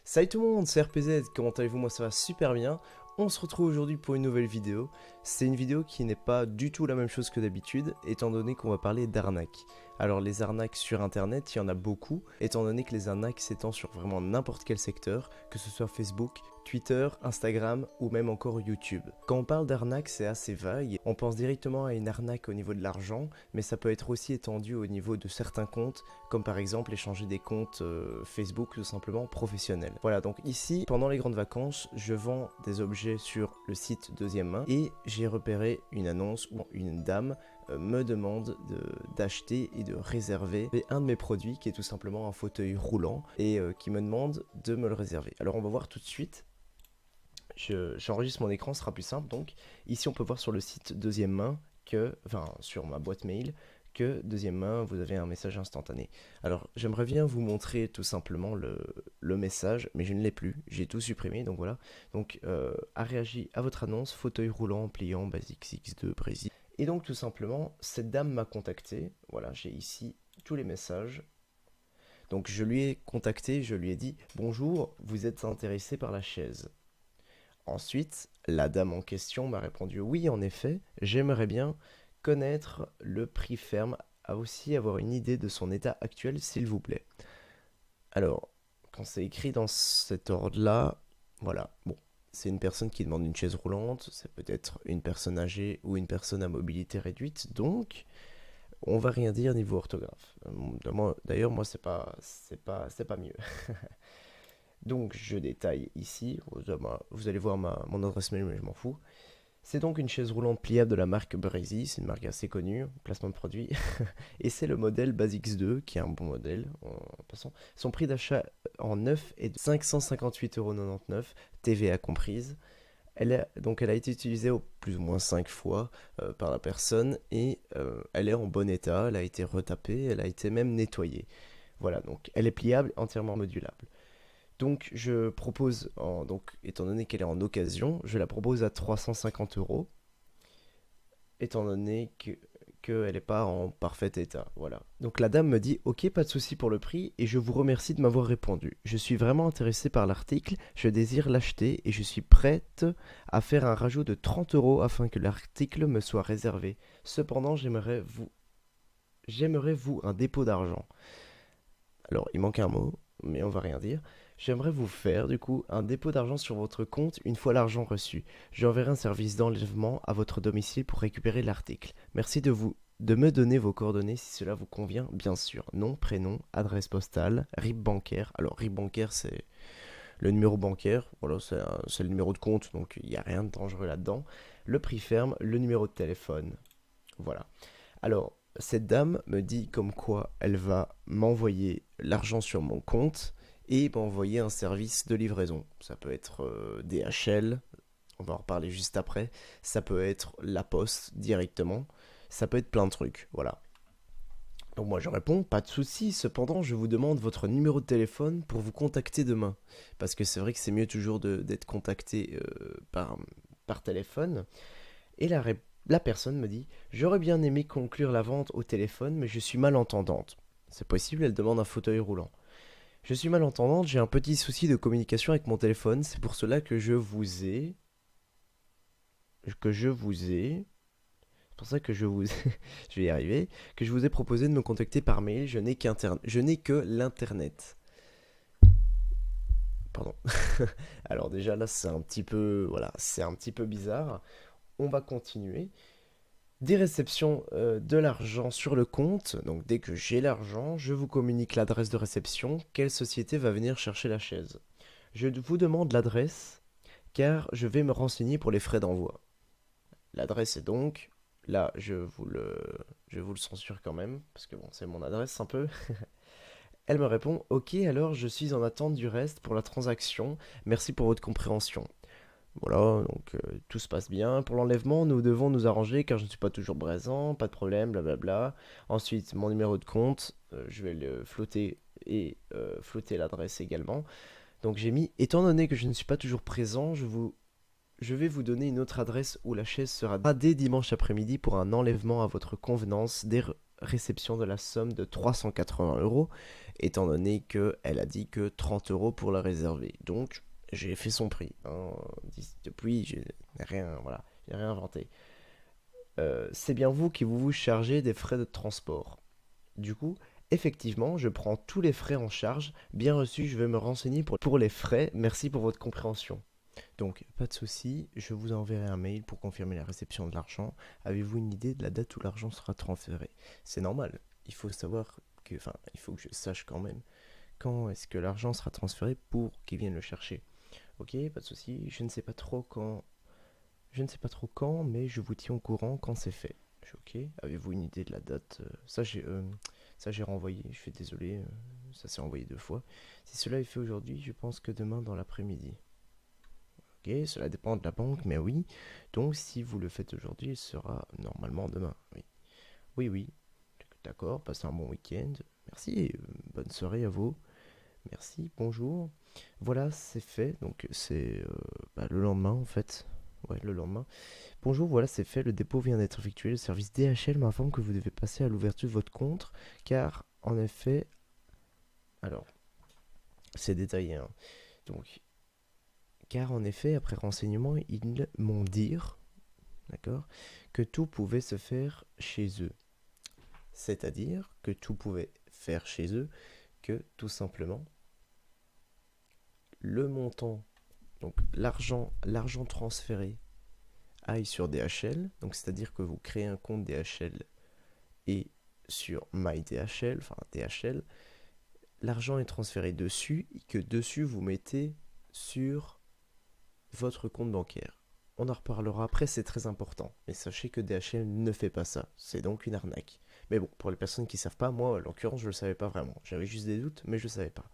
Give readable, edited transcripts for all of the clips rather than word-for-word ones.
Salut tout le monde, c'est RPZ, comment allez-vous? Moi ça va super bien. On se retrouve aujourd'hui pour une nouvelle vidéo. C'est une vidéo qui n'est pas du tout la même chose que d'habitude, étant donné qu'on va parler d'arnaques. Alors les arnaques sur internet, il y en a beaucoup, étant donné que les arnaques s'étendent sur vraiment n'importe quel secteur, que ce soit Facebook, Twitter, Instagram ou même encore YouTube. Quand on parle d'arnaque, c'est assez vague. On pense directement à une arnaque au niveau de l'argent, mais ça peut être aussi étendu au niveau de certains comptes, comme par exemple échanger des comptes Facebook tout simplement professionnels. Voilà, donc ici, pendant les grandes vacances, je vends des objets sur le site Deuxième Main et j'ai repéré une annonce où une dame me demande d'acheter et de réserver un de mes produits qui est tout simplement un fauteuil roulant et qui me demande de me le réserver. Alors on va voir tout de suite. J'enregistre mon écran, ce sera plus simple donc. Ici on peut voir sur le site Deuxième Main sur ma boîte mail, que Deuxième Main, vous avez un message instantané. Alors j'aimerais bien vous montrer tout simplement le message, mais je ne l'ai plus, j'ai tout supprimé, donc voilà. Donc a réagi à votre annonce, fauteuil roulant, pliant, Basics X2, Brésil. Et donc tout simplement, cette dame m'a contacté, voilà, j'ai ici tous les messages. Donc je lui ai contacté, je lui ai dit « Bonjour, vous êtes intéressé par la chaise ?» Ensuite, la dame en question m'a répondu « Oui, en effet, j'aimerais bien connaître le prix ferme, à aussi avoir une idée de son état actuel, s'il vous plaît. » Alors, quand c'est écrit dans cet ordre-là, voilà, bon, c'est une personne qui demande une chaise roulante, c'est peut-être une personne âgée ou une personne à mobilité réduite, donc on va rien dire niveau orthographe. D'ailleurs, moi, c'est pas mieux. Donc, je détaille ici, vous allez voir mon adresse mail, mais je m'en fous. C'est donc une chaise roulante pliable de la marque Breezy, c'est une marque assez connue, placement de produit. Et c'est le modèle Basics 2, qui est un bon modèle, en passant. Son prix d'achat en neuf est de 558,99€, TVA comprise. Elle a été utilisée au plus ou moins 5 fois par la personne et elle est en bon état, elle a été retapée, elle a été même nettoyée. Voilà, donc elle est pliable, entièrement modulable. Donc je propose, étant donné qu'elle est en occasion, je la propose à 350€, étant donné qu'elle n'est pas en parfait état. Voilà. Donc la dame me dit ok, pas de souci pour le prix et je vous remercie de m'avoir répondu. Je suis vraiment intéressé par l'article, je désire l'acheter et je suis prête à faire un rajout de 30€ afin que l'article me soit réservé. Cependant, j'aimerais vous un dépôt d'argent. Alors il manque un mot, mais on va rien dire. J'aimerais vous faire, du coup, un dépôt d'argent sur votre compte une fois l'argent reçu. J'enverrai un service d'enlèvement à votre domicile pour récupérer l'article. Merci de me donner vos coordonnées si cela vous convient, bien sûr. Nom, prénom, adresse postale, RIB bancaire. Alors, RIB bancaire, c'est le numéro bancaire. Voilà, c'est le numéro de compte, donc il n'y a rien de dangereux là-dedans. Le prix ferme, le numéro de téléphone. Voilà. Alors, cette dame me dit comme quoi elle va m'envoyer l'argent sur mon compte et m'envoyer un service de livraison. Ça peut être DHL, on va en reparler juste après. Ça peut être la poste directement. Ça peut être plein de trucs, voilà. Donc moi je réponds, pas de souci. Cependant, je vous demande votre numéro de téléphone pour vous contacter demain. Parce que c'est vrai que c'est mieux toujours d'être contacté par téléphone. Et la personne me dit, j'aurais bien aimé conclure la vente au téléphone, mais je suis malentendante. C'est possible, elle demande un fauteuil roulant. Je suis malentendante, j'ai un petit souci de communication avec mon téléphone, c'est pour cela que je vous ai... C'est pour ça que je vous... je vais y arriver. Que je vous ai proposé de me contacter par mail, je n'ai que l'internet. Pardon. Alors déjà là c'est un petit peu... Voilà, c'est un petit peu bizarre. On va continuer. Des réceptions de l'argent sur le compte. Donc dès que j'ai l'argent, je vous communique l'adresse de réception. Quelle société va venir chercher la chaise? Je vous demande l'adresse car je vais me renseigner pour les frais d'envoi. L'adresse est donc... Là, je vous le censure quand même, parce que bon, c'est mon adresse un peu. Elle me répond, ok, alors je suis en attente du reste pour la transaction. Merci pour votre compréhension. Voilà, donc tout se passe bien. Pour l'enlèvement, nous devons nous arranger car je ne suis pas toujours présent, pas de problème, blablabla. Ensuite, mon numéro de compte, je vais le flotter et flotter l'adresse également. Donc j'ai mis, étant donné que je ne suis pas toujours présent, je vais vous donner une autre adresse où la chaise sera dès dimanche après-midi pour un enlèvement à votre convenance réception de la somme de 380 euros, étant donné qu'elle a dit que 30 euros pour la réserver. Donc, j'ai fait son prix. Hein. Depuis, je n'ai rien, voilà, j'ai rien inventé. C'est bien vous qui vous chargez des frais de transport. Du coup, effectivement, je prends tous les frais en charge. Bien reçu, je vais me renseigner pour les frais. Merci pour votre compréhension. Donc, pas de souci, je vous enverrai un mail pour confirmer la réception de l'argent. Avez-vous une idée de la date où l'argent sera transféré? C'est normal, il faut savoir que, enfin, il faut que je sache quand même quand est-ce que l'argent sera transféré pour qu'ils viennent le chercher. Ok, pas de souci, je ne sais pas trop quand, mais je vous tiens au courant quand c'est fait. Ok, avez-vous une idée de la date? Ça j'ai renvoyé, je suis désolé, ça s'est envoyé 2 fois. Si cela est fait aujourd'hui, je pense que demain dans l'après-midi. Ok, cela dépend de la banque, mais oui. Donc si vous le faites aujourd'hui, il sera normalement demain. Oui, oui, oui. D'accord, passez un bon week-end. Merci et bonne soirée à vous. Merci, bonjour. Voilà, c'est fait. Donc c'est le lendemain en fait. Ouais, le lendemain. Bonjour, voilà, c'est fait. Le dépôt vient d'être effectué. Le service DHL m'informe que vous devez passer à l'ouverture de votre compte, car en effet, alors, c'est détaillé, hein. Donc, car en effet, après renseignement, ils m'ont dit, d'accord, que tout pouvait se faire chez eux. C'est-à-dire que tout pouvait faire chez eux, que tout simplement, le montant, donc l'argent transféré aille sur DHL, donc c'est-à-dire que vous créez un compte DHL et sur MyDHL, enfin DHL, l'argent est transféré dessus et que dessus vous mettez sur votre compte bancaire. On en reparlera après, c'est très important. Mais sachez que DHL ne fait pas ça. C'est donc une arnaque. Mais bon, pour les personnes qui ne savent pas, moi, en l'occurrence, je ne le savais pas vraiment. J'avais juste des doutes, mais je ne savais pas.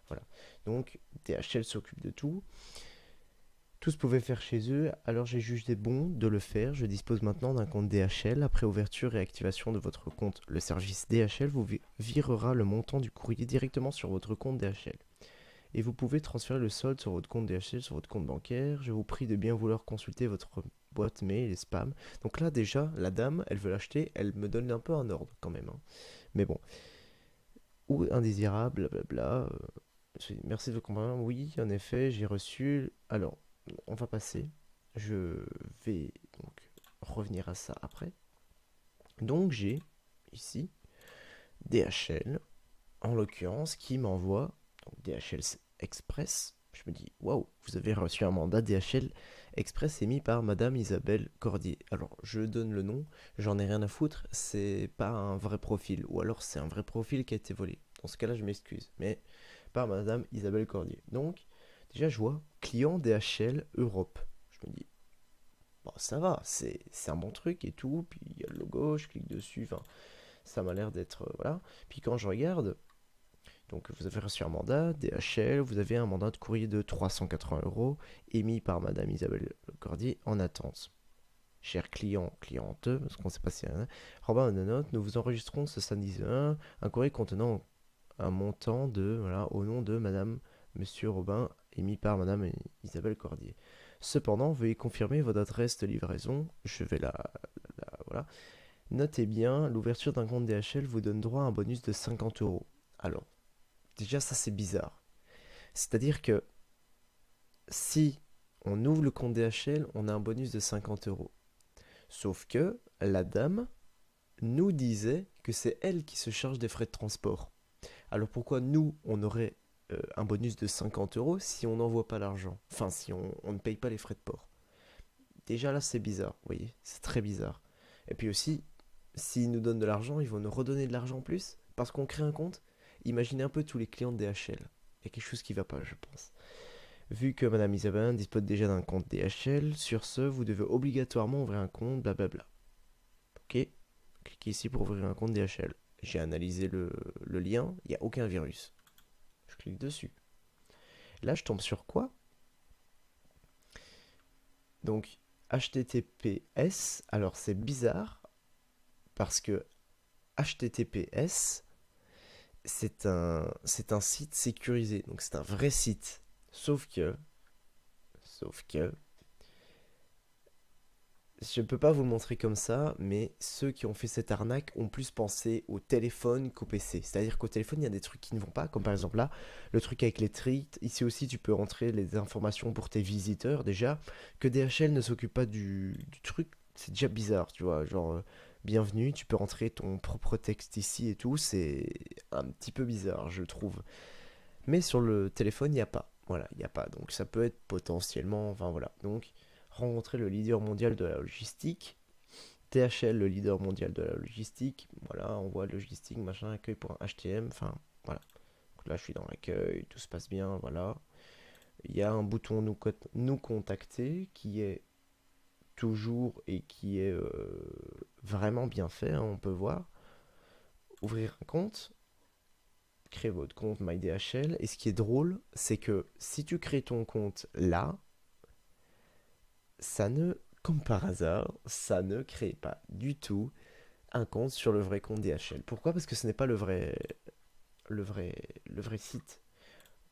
Voilà. Donc, DHL s'occupe de tout. Tous pouvaient faire chez eux, alors j'ai jugé bon de le faire. Je dispose maintenant d'un compte DHL. Après ouverture et activation de votre compte, le service DHL vous virera le montant du courrier directement sur votre compte DHL. Et vous pouvez transférer le solde sur votre compte DHL, sur votre compte bancaire. Je vous prie de bien vouloir consulter votre boîte mail et spam. Donc là déjà, la dame, elle veut l'acheter, elle me donne un peu un ordre quand même, hein. Mais bon. Ou indésirable, blablabla. Merci de comprendre. Oui, en effet, j'ai reçu. Alors, on va passer. Je vais donc revenir à ça après. Donc j'ai ici DHL, en l'occurrence, qui m'envoie donc DHL Express. Je me dis, waouh, vous avez reçu un mandat DHL Express émis par Madame Isabelle Cordier. Alors, je donne le nom, j'en ai rien à foutre, c'est pas un vrai profil, ou alors c'est un vrai profil qui a été volé. Dans ce cas-là, je m'excuse, mais par Madame Isabelle Cordier. Donc, déjà, je vois client DHL Europe. Je me dis, bon, ça va, c'est un bon truc et tout. Puis il y a le logo, je clique dessus, enfin, ça m'a l'air d'être. Voilà. Puis quand je regarde, donc vous avez reçu un mandat, DHL, vous avez un mandat de courrier de 380 euros émis par Madame Isabelle Cordier en attente. Cher client, cliente, parce qu'on ne sait pas si Robin note, nous vous enregistrons ce samedi 1 courrier contenant un montant de, voilà, au nom de Madame, Monsieur Robin, émis par Madame Isabelle Cordier. Cependant, veuillez confirmer votre adresse de livraison. Je vais voilà. Notez bien, l'ouverture d'un compte DHL vous donne droit à un bonus de 50 euros. Alors, déjà ça c'est bizarre. C'est-à-dire que si on ouvre le compte DHL, on a un bonus de 50 euros. Sauf que la dame nous disait que c'est elle qui se charge des frais de transport. Alors pourquoi nous, on aurait un bonus de 50 euros si on n'envoie pas l'argent? Enfin, si on ne paye pas les frais de port. Déjà là, c'est bizarre, vous voyez, c'est très bizarre. Et puis aussi, s'ils nous donnent de l'argent, ils vont nous redonner de l'argent en plus parce qu'on crée un compte. Imaginez un peu tous les clients de DHL. Il y a quelque chose qui ne va pas, je pense. Vu que Madame Isabelle dispose déjà d'un compte DHL, sur ce, vous devez obligatoirement ouvrir un compte, blablabla. Ok, cliquez ici pour ouvrir un compte DHL. J'ai analysé le lien, il n'y a aucun virus. Je clique dessus. Là, je tombe sur quoi? Donc, HTTPS, alors c'est bizarre, parce que HTTPS, c'est un site sécurisé, donc c'est un vrai site. Sauf que, Je peux pas vous le montrer comme ça, mais ceux qui ont fait cette arnaque ont plus pensé au téléphone qu'au PC. C'est-à-dire qu'au téléphone, il y a des trucs qui ne vont pas, comme par exemple là, le truc avec les treats. Ici aussi, tu peux rentrer les informations pour tes visiteurs déjà. Que DHL ne s'occupe pas du truc, c'est déjà bizarre, tu vois. Genre, bienvenue, tu peux rentrer ton propre texte ici et tout. C'est un petit peu bizarre, je trouve. Mais sur le téléphone, il n'y a pas. Voilà, il n'y a pas. Donc ça peut être potentiellement. Enfin voilà. Donc rencontrer le leader mondial de la logistique. THL, le leader mondial de la logistique. Voilà, on voit logistique, machin, accueil pour un HTM. Enfin voilà. Donc là, je suis dans l'accueil, tout se passe bien. Voilà. Il y a un bouton nous contacter qui est toujours et qui est vraiment bien fait, hein, on peut voir. Ouvrir un compte, créer votre compte MyDHL. Et ce qui est drôle, c'est que si tu crées ton compte là, ça ne, comme par hasard, ça ne crée pas du tout un compte sur le vrai compte DHL. Pourquoi? Parce que ce n'est pas le vrai, le vrai site.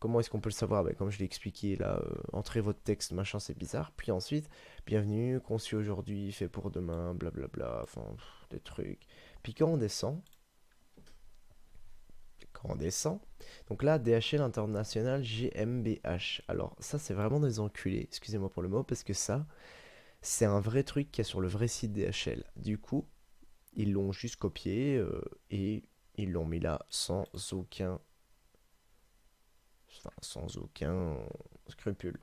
Comment est-ce qu'on peut le savoir? Ben, comme je l'ai expliqué là, entrez votre texte, machin, c'est bizarre. Puis ensuite, bienvenue, conçu aujourd'hui, fait pour demain, blablabla, enfin, des trucs. Puis quand on descend, donc là, DHL International GmbH. Alors ça, c'est vraiment des enculés, excusez-moi pour le mot, parce que ça, c'est un vrai truc qu'il y a sur le vrai site DHL. Du coup, ils l'ont juste copié et ils l'ont mis là sans aucun scrupule.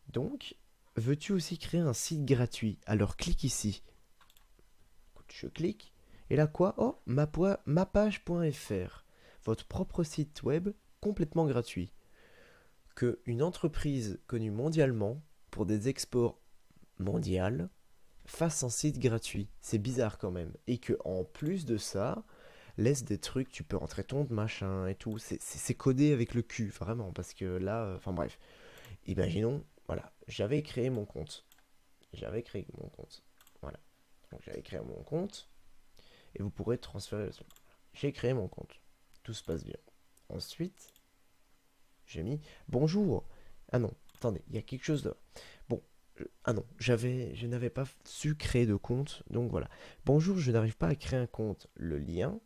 Donc, veux-tu aussi créer un site gratuit? Alors clique ici. Écoute, je clique. Et là quoi? Oh, mapage.fr. Votre propre site web complètement gratuit. Que une entreprise connue mondialement pour des exports mondiaux fasse un site gratuit. C'est bizarre quand même. Et que en plus de ça, laisse des trucs, tu peux rentrer ton machin et tout. C'est codé avec le cul, vraiment. Parce que là, enfin bref. Imaginons, voilà, j'avais créé mon compte. J'avais créé mon compte. Voilà. Donc j'avais créé mon compte. Et vous pourrez transférer le truc. J'ai créé mon compte. Tout se passe bien. Ensuite, j'ai mis bonjour. Ah non, attendez, il y a quelque chose de. Bon, ah non, je n'avais pas su créer de compte, donc voilà. Bonjour, je n'arrive pas à créer un compte. Le lien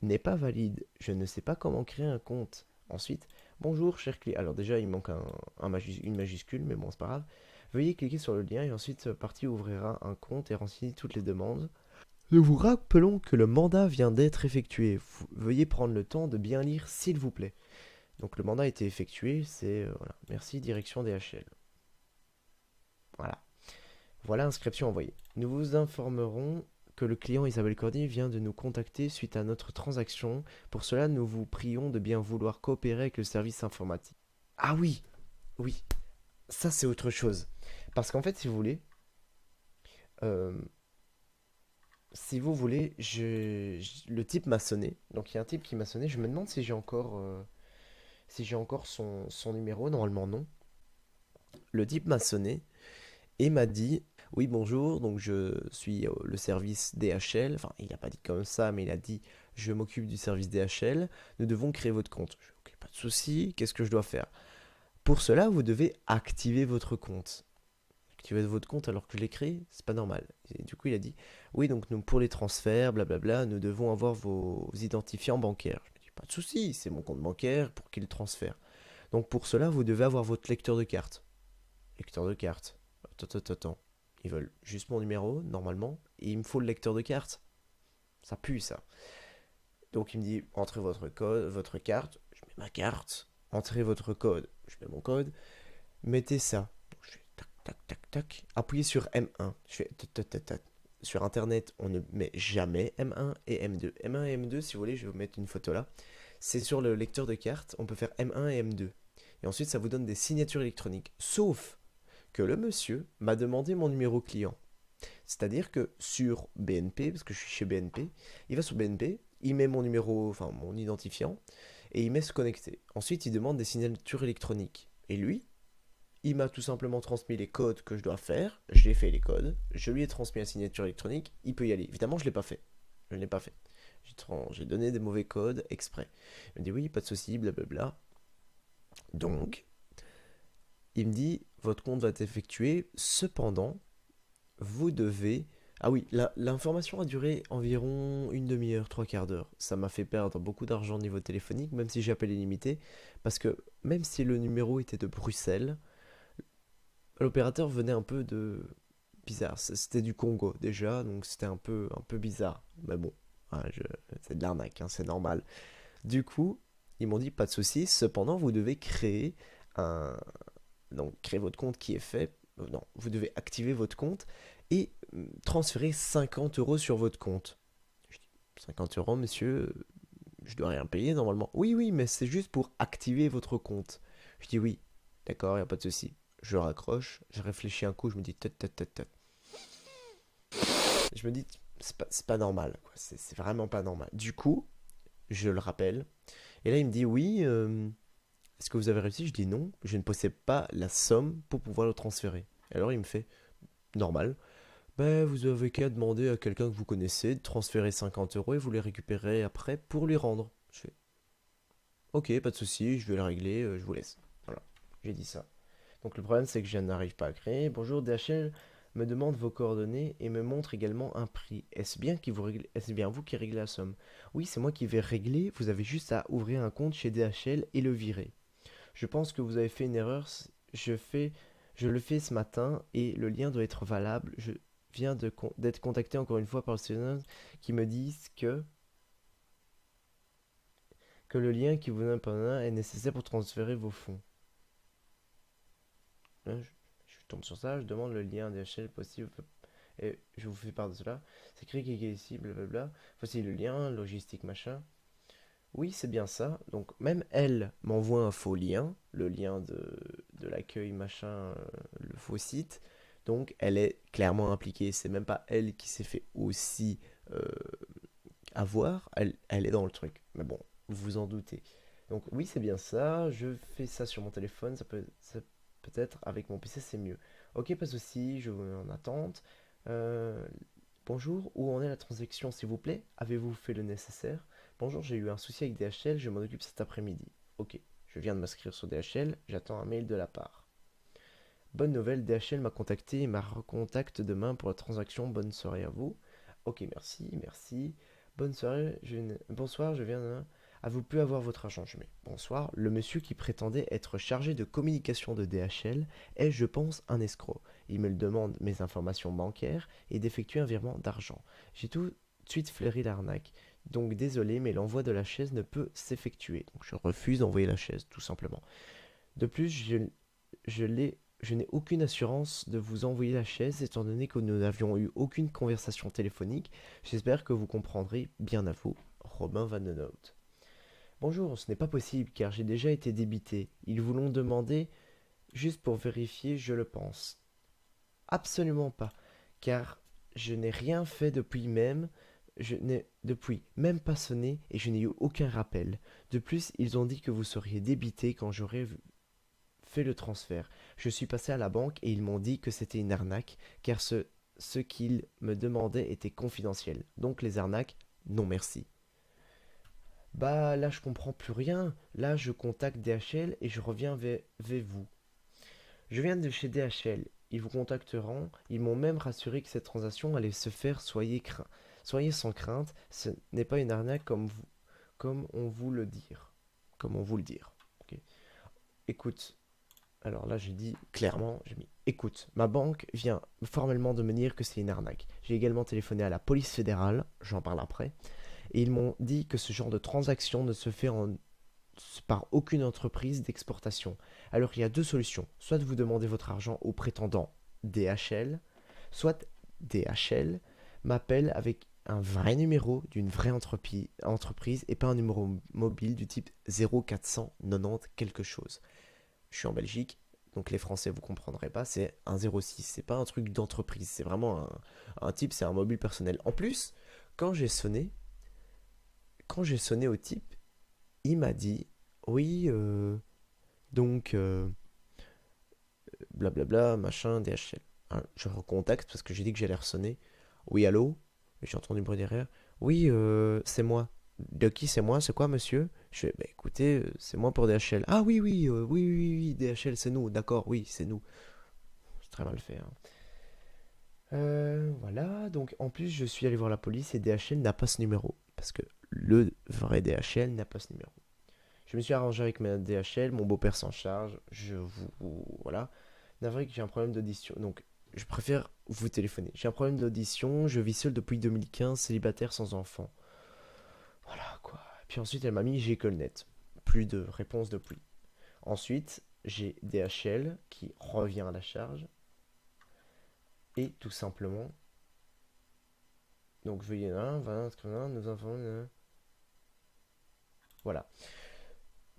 n'est pas valide. Je ne sais pas comment créer un compte. Ensuite, bonjour, cher client. Alors déjà, il manque une majuscule, mais bon, c'est pas grave. Veuillez cliquer sur le lien et ensuite partie ouvrira un compte et renseigner toutes les demandes. Nous vous rappelons que le mandat vient d'être effectué. Veuillez prendre le temps de bien lire, s'il vous plaît. Donc le mandat a été effectué, c'est voilà. Merci, direction DHL. Voilà. Voilà inscription envoyée. Nous vous informerons que le client Isabelle Cordier vient de nous contacter suite à notre transaction. Pour cela, nous vous prions de bien vouloir coopérer avec le service informatique. Ah oui, oui, ça c'est autre chose. Parce qu'en fait, euh, si vous voulez, le type m'a sonné. Donc il y a un type qui m'a sonné. Je me demande si j'ai encore son numéro. Normalement non. Le type m'a sonné et m'a dit oui bonjour, donc je suis le service DHL, enfin il n'a pas dit comme ça mais il a dit je m'occupe du service DHL, nous devons créer votre compte. Je dis, ok, pas de souci, qu'est-ce que je dois faire? Pour cela vous devez activer votre compte. Activer votre compte alors que je l'ai créé, c'est pas normal. Et du coup il a dit oui donc nous pour les transferts, blablabla, nous devons avoir vos identifiants bancaires. Je lui dis pas de souci, c'est mon compte bancaire pour qu'il transfère. Donc pour cela vous devez avoir votre lecteur de carte. Lecteur de carte. Attends. Ils veulent juste mon numéro, normalement, et il me faut le lecteur de carte. Ça pue, ça. Donc il me dit, entrez votre code, votre carte, je mets ma carte, entrez votre code, je mets mon code, mettez ça. Donc je fais tac. Appuyez sur M1. Je fais tac. Sur internet, on ne met jamais M1 et M2. M1 et M2, si vous voulez, je vais vous mettre une photo là. C'est sur le lecteur de carte, on peut faire M1 et M2. Et ensuite, ça vous donne des signatures électroniques. Sauf que le monsieur m'a demandé mon numéro client. C'est-à-dire que sur BNP, parce que je suis chez BNP, il va sur BNP, il met mon numéro, enfin mon identifiant, et il met se connecter. Ensuite, il demande des signatures électroniques. Et lui, il m'a tout simplement transmis les codes que je dois faire. J'ai fait les codes, je lui ai transmis la signature électronique, il peut y aller. Évidemment, je ne l'ai pas fait. Je ne l'ai pas fait. J'ai donné des mauvais codes exprès. Il me dit oui, pas de souci, blablabla. Donc, il me dit votre compte va être effectué. Cependant, vous devez... Ah oui, l'information a duré environ une demi-heure, trois quarts d'heure. Ça m'a fait perdre beaucoup d'argent au niveau téléphonique, même si j'ai appelé illimité, parce que même si le numéro était de Bruxelles, l'opérateur venait un peu de... bizarre. C'était du Congo déjà, donc c'était un peu bizarre. Mais bon, hein, c'est de l'arnaque, hein, c'est normal. Du coup, ils m'ont dit pas de souci. Cependant, vous devez créer un, donc créer votre compte qui est fait. Non, vous devez activer votre compte et transférer 50 euros sur votre compte. Je dis, 50 euros, monsieur, je dois rien payer normalement. Oui, oui, mais c'est juste pour activer votre compte. Je dis oui, d'accord, il n'y a pas de souci. Je raccroche, je réfléchis un coup, je me dis tut, tut, tut, tut. Je me dis, c'est pas normal, quoi. C'est vraiment pas normal. Du coup, je le rappelle. Et là, il me dit oui, est-ce que vous avez réussi? Je dis non, je ne possède pas la somme pour pouvoir le transférer. Alors il me fait normal. Ben, vous avez qu'à demander à quelqu'un que vous connaissez de transférer 50 euros et vous les récupérez après pour lui rendre. Je fais ok, pas de souci, je vais le régler, je vous laisse. Voilà, j'ai dit ça. Donc le problème c'est que je n'arrive pas à créer. Bonjour, DHL me demande vos coordonnées et me montre également un prix. Est-ce bien vous qui réglez la somme? Oui, c'est moi qui vais régler. Vous avez juste à ouvrir un compte chez DHL et le virer. Je pense que vous avez fait une erreur. Je le fais ce matin et le lien doit être valable. Je viens d'être contacté encore une fois par le CNS qui me disent que le lien qui vous donne par là est nécessaire pour transférer vos fonds. Là, je tombe sur ça, je demande le lien DHL possible et je vous fais part de cela. C'est écrit qu'il est ici, blablabla. Voici le lien, logistique machin. Oui, c'est bien ça. Donc même elle m'envoie un faux lien, le lien de l'accueil machin, le faux site. Donc elle est clairement impliquée. C'est même pas elle qui s'est fait aussi euh, avoir. Elle est dans le truc. Mais bon, vous vous en doutez. Donc oui, c'est bien ça. Je fais ça sur mon téléphone. Peut-être avec mon PC, c'est mieux. Ok, pas de souci. Je vous mets en attente. Euh, Bonjour, où en est la transaction s'il vous plaît? Avez-vous fait le nécessaire? Bonjour, j'ai eu un souci avec DHL, je m'en occupe cet après-midi. Ok, je viens de m'inscrire sur DHL, j'attends un mail de la part. Bonne nouvelle, DHL m'a contacté et m'a recontacte demain pour la transaction. Bonne soirée à vous. Ok, merci, merci. Bonne soirée, bonsoir, je viens de... Avez-vous pu avoir votre argent? Je mets bonsoir. Le monsieur qui prétendait être chargé de communication de DHL est, je pense, un escroc. Il me demande mes informations bancaires et d'effectuer un virement d'argent. J'ai tout de suite flairé l'arnaque. Donc désolé, mais l'envoi de la chaise ne peut s'effectuer. Donc je refuse d'envoyer la chaise, tout simplement. De plus, je n'ai aucune assurance de vous envoyer la chaise étant donné que nous n'avions eu aucune conversation téléphonique. J'espère que vous comprendrez bien à vous. Robin Vandenhout. Bonjour, ce n'est pas possible car j'ai déjà été débité. Ils vous l'ont demandé juste pour vérifier, je le pense. Absolument pas, car je n'ai rien fait je n'ai depuis même pas sonné et je n'ai eu aucun rappel. De plus, ils ont dit que vous seriez débité quand j'aurais fait le transfert. Je suis passé à la banque et ils m'ont dit que c'était une arnaque, car ce qu'ils me demandaient était confidentiel. Donc les arnaques, non merci. Bah là je comprends plus rien. Là je contacte DHL et je reviens vers vous. Je viens de chez DHL. Ils vous contacteront. Ils m'ont même rassuré que cette transaction allait se faire. Soyez sans crainte. Ce n'est pas une arnaque comme on vous le dire. Comme on vous le dire. Ok. Écoute, alors là, j'ai dit clairement, j'ai mis écoute, ma banque vient formellement de me dire que c'est une arnaque. J'ai également téléphoné à la police fédérale, j'en parle après, et ils m'ont dit que ce genre de transaction ne se fait par aucune entreprise d'exportation. Alors il y a deux solutions. Soit vous demandez votre argent au prétendant DHL, soit DHL m'appelle avec un vrai numéro d'une vraie entreprise et pas un numéro mobile du type 0490 quelque chose. Je suis en Belgique, donc les Français vous comprendrez pas, c'est un 06, c'est pas un truc d'entreprise, c'est vraiment un type, c'est un mobile personnel. En plus, quand j'ai sonné, quand j'ai sonné au type, il m'a dit oui, donc blablabla, machin, DHL. Hein, je recontacte parce que j'ai dit que j'allais ressonner. Oui, allô? J'ai entendu le bruit derrière. Oui, c'est moi. De qui c'est moi? C'est quoi, monsieur? Je fais, bah écoutez, c'est moi pour DHL. Ah oui, oui, oui, DHL, c'est nous. D'accord, oui, c'est nous. C'est très mal fait, hein. Voilà, donc en plus je suis allé voir la police et DHL n'a pas ce numéro. Parce que le vrai DHL n'a pas ce numéro. Je me suis arrangé avec ma DHL, mon beau-père s'en charge, Voilà. Navré que j'ai un problème d'audition, donc je préfère vous téléphoner. J'ai un problème d'audition, je vis seul depuis 2015, célibataire sans enfant. Voilà quoi. Puis ensuite elle m'a mis j'ai Colnet. Plus de réponse depuis. Ensuite, j'ai DHL qui revient à la charge. Et tout simplement, donc veuillez 1, 20, 80, nous avons... Voilà.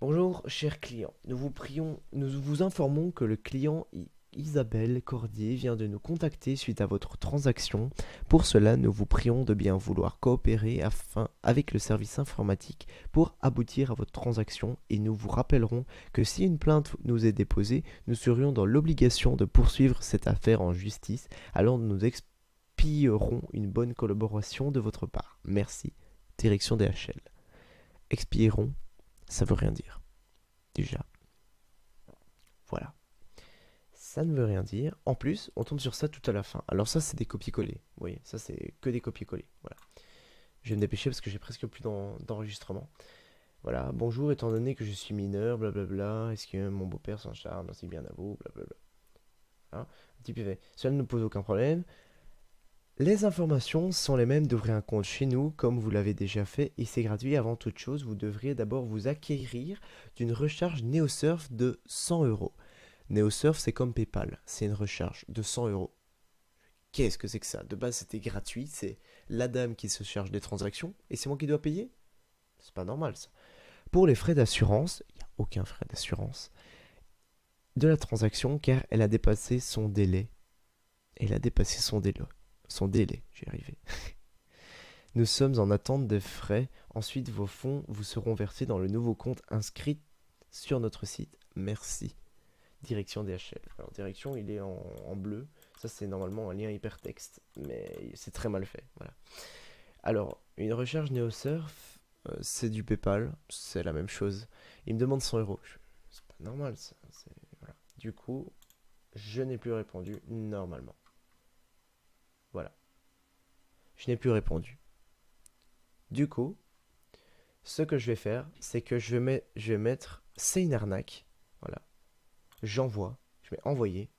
Bonjour, cher client. Nous vous informons que le client Isabelle Cordier vient de nous contacter suite à votre transaction. Pour cela, nous vous prions de bien vouloir coopérer avec le service informatique pour aboutir à votre transaction et nous vous rappellerons que si une plainte nous est déposée, nous serions dans l'obligation de poursuivre cette affaire en justice. Alors nous expierons une bonne collaboration de votre part. Merci. Direction DHL. Expierons, ça veut rien dire. Déjà. Voilà. Ça ne veut rien dire. En plus, on tombe sur ça tout à la fin. Alors ça, c'est des copier-coller. Vous voyez, ça, c'est que des copier-coller. Voilà. Je vais me dépêcher parce que j'ai presque plus d'enregistrement. Voilà. Bonjour, étant donné que je suis mineur, blablabla, est-ce que mon beau-père s'en charge? Merci bien à vous, blablabla. Hein, un petit PV. Cela ne nous pose aucun problème. Les informations sont les mêmes d'ouvrir un compte chez nous, comme vous l'avez déjà fait, et c'est gratuit. Avant toute chose, vous devriez d'abord vous acquérir d'une recharge NeoSurf de 100 euros. NeoSurf, c'est comme PayPal, c'est une recharge de 100 euros. Qu'est-ce que c'est que ça? De base, c'était gratuit, c'est la dame qui se charge des transactions, et c'est moi qui dois payer? C'est pas normal ça. Pour les frais d'assurance, il n'y a aucun frais d'assurance de la transaction car elle a dépassé son délai. Elle a dépassé son délai. Son délai, j'y arrivé. Nous sommes en attente des frais. Ensuite, vos fonds vous seront versés dans le nouveau compte inscrit sur notre site. Merci. Direction DHL. Alors, direction, il est en bleu. Ça, c'est normalement un lien hypertexte, mais c'est très mal fait. Voilà. Alors, une recharge NeoSurf, c'est du PayPal. C'est la même chose. Il me demande 100 euros. C'est pas normal, ça. Voilà. Du coup, je n'ai plus répondu normalement. Voilà. Je n'ai plus répondu. Du coup, ce que je vais faire, c'est que je vais mettre c'est une arnaque. Voilà. J'envoie. Je vais envoyer.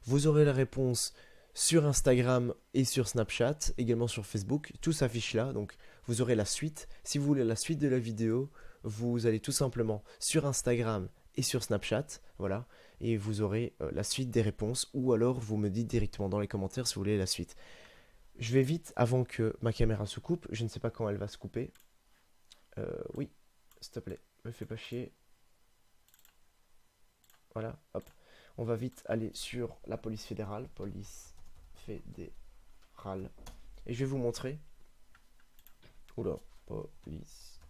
Vous aurez la réponse sur Instagram et sur Snapchat, également sur Facebook. Tout s'affiche là. Donc, vous aurez la suite. Si vous voulez la suite de la vidéo, vous allez tout simplement sur Instagram et sur Snapchat. Voilà. Et vous aurez la suite des réponses. Ou alors, vous me dites directement dans les commentaires si vous voulez la suite. Je vais vite avant que ma caméra se coupe. Je ne sais pas quand elle va se couper. Oui, s'il te plaît, me fais pas chier. Voilà, hop. On va vite aller sur la police fédérale. Police fédérale. Et je vais vous montrer. Oula, police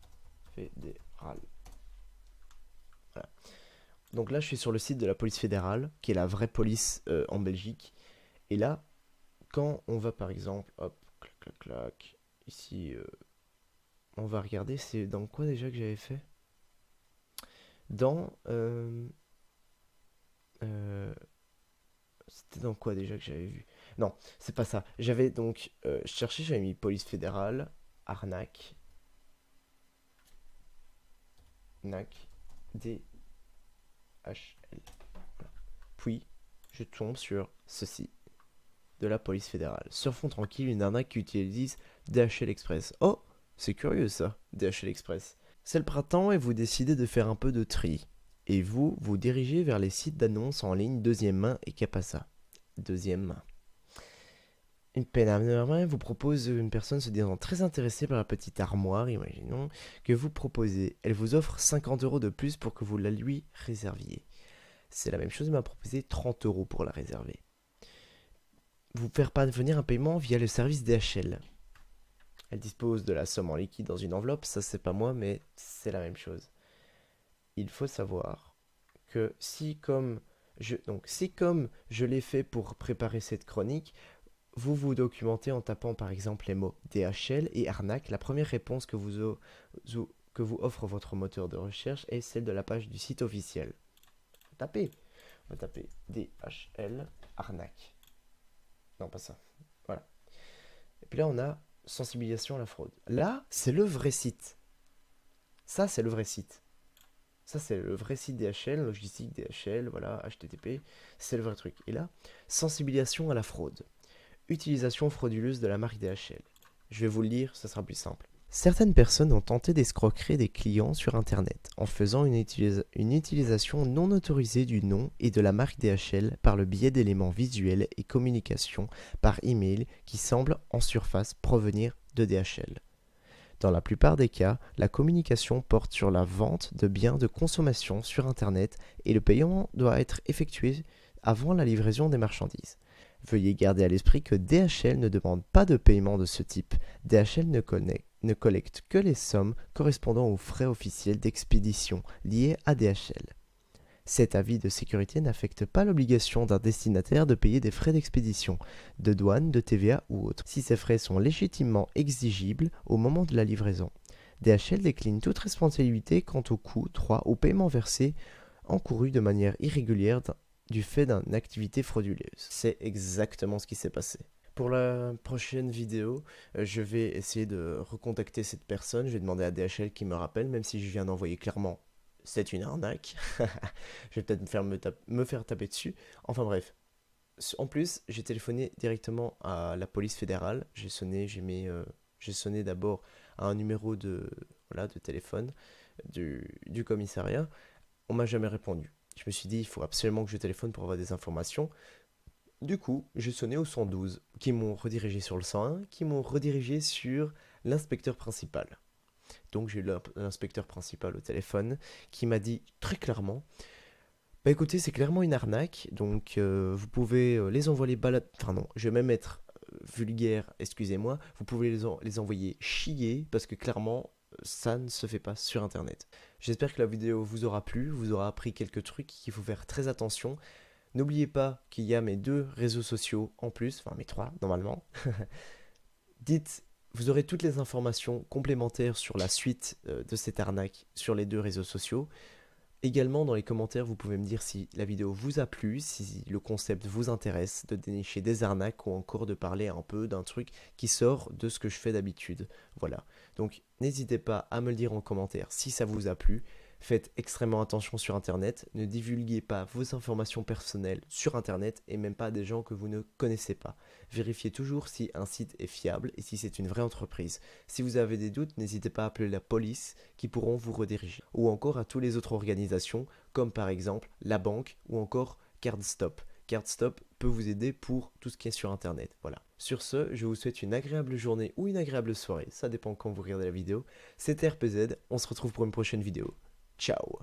fédérale. Voilà. Donc là, je suis sur le site de la police fédérale, qui est la vraie police en Belgique. Et là, quand on va par exemple, hop, clac, clac, clac, ici, on va regarder, c'est dans quoi déjà que j'avais fait? Dans... c'était dans quoi déjà que j'avais vu? Non, c'est pas ça. J'avais donc cherché, j'avais mis police fédérale, arnaque, NAC, DHL. Voilà. Puis, je tombe sur ceci, de la police fédérale. Sur fond tranquille, une arnaque qui utilise DHL Express. Oh, c'est curieux ça, DHL Express. C'est le printemps et vous décidez de faire un peu de tri. Et vous dirigez vers les sites d'annonces en ligne deuxième main et Capasa. Deuxième main. Une peine à main vous propose une personne se disant très intéressée par la petite armoire, imaginons, que vous proposez. Elle vous offre 50 euros de plus pour que vous la lui réserviez. C'est la même chose, mais m'a proposé 30 euros pour la réserver. Vous faire parvenir un paiement via le service DHL. Elle dispose de la somme en liquide dans une enveloppe, ça c'est pas moi, mais c'est la même chose. Il faut savoir que si comme je l'ai fait pour préparer cette chronique, vous vous documentez en tapant par exemple les mots DHL et arnaque. La première réponse que vous offre votre moteur de recherche est celle de la page du site officiel. On va taper DHL arnaque. Non, pas ça. Puis là, on a sensibilisation à la fraude. Là, c'est le vrai site. Ça, c'est le vrai site. Ça, c'est le vrai site DHL, logistique DHL, voilà, HTTP, c'est le vrai truc. Et là, sensibilisation à la fraude. Utilisation frauduleuse de la marque DHL. Je vais vous le lire, ça sera plus simple. Certaines personnes ont tenté d'escroquer des clients sur Internet en faisant une utilisation non autorisée du nom et de la marque DHL par le biais d'éléments visuels et communication par email qui semblent en surface provenir de DHL. Dans la plupart des cas, la communication porte sur la vente de biens de consommation sur Internet et le paiement doit être effectué avant la livraison des marchandises. Veuillez garder à l'esprit que DHL ne demande pas de paiement de ce type. DHL ne collecte que les sommes correspondant aux frais officiels d'expédition liés à DHL. Cet avis de sécurité n'affecte pas l'obligation d'un destinataire de payer des frais d'expédition, de douane, de TVA ou autres, si ces frais sont légitimement exigibles au moment de la livraison. DHL décline toute responsabilité quant aux coûts, droits ou paiements versés encourus de manière irrégulière du fait d'une activité frauduleuse. C'est exactement ce qui s'est passé. Pour la prochaine vidéo, je vais essayer de recontacter cette personne, je vais demander à DHL qui me rappelle, même si je viens d'envoyer clairement c'est une arnaque. Je vais peut-être me faire taper dessus. Enfin bref. En plus, j'ai téléphoné directement à la police fédérale. J'ai sonné d'abord à un numéro de téléphone du commissariat. On m'a jamais répondu. Je me suis dit, il faut absolument que je téléphone pour avoir des informations. Du coup, j'ai sonné au 112, qui m'ont redirigé sur le 101, qui m'ont redirigé sur l'inspecteur principal. Donc j'ai eu l'inspecteur principal au téléphone qui m'a dit très clairement bah écoutez, c'est clairement une arnaque, donc vous pouvez les envoyer balader, enfin non, je vais même être vulgaire, excusez-moi, vous pouvez les envoyer chier parce que clairement ça ne se fait pas sur internet. J'espère que la vidéo vous aura plu, vous aura appris quelques trucs qu'il faut faire très attention. N'oubliez pas qu'il y a mes 2 réseaux sociaux en plus, enfin mes 3 normalement. Vous aurez toutes les informations complémentaires sur la suite de cette arnaque sur les 2 réseaux sociaux. Également, dans les commentaires, vous pouvez me dire si la vidéo vous a plu, si le concept vous intéresse de dénicher des arnaques ou encore de parler un peu d'un truc qui sort de ce que je fais d'habitude. Voilà. Donc, n'hésitez pas à me le dire en commentaire si ça vous a plu. Faites extrêmement attention sur Internet. Ne divulguez pas vos informations personnelles sur Internet et même pas à des gens que vous ne connaissez pas. Vérifiez toujours si un site est fiable et si c'est une vraie entreprise. Si vous avez des doutes, n'hésitez pas à appeler la police qui pourront vous rediriger. Ou encore à toutes les autres organisations comme par exemple la banque ou encore Cardstop. Cardstop peut vous aider pour tout ce qui est sur Internet. Voilà. Sur ce, je vous souhaite une agréable journée ou une agréable soirée. Ça dépend quand vous regardez la vidéo. C'était RPZ. On se retrouve pour une prochaine vidéo. Ciao.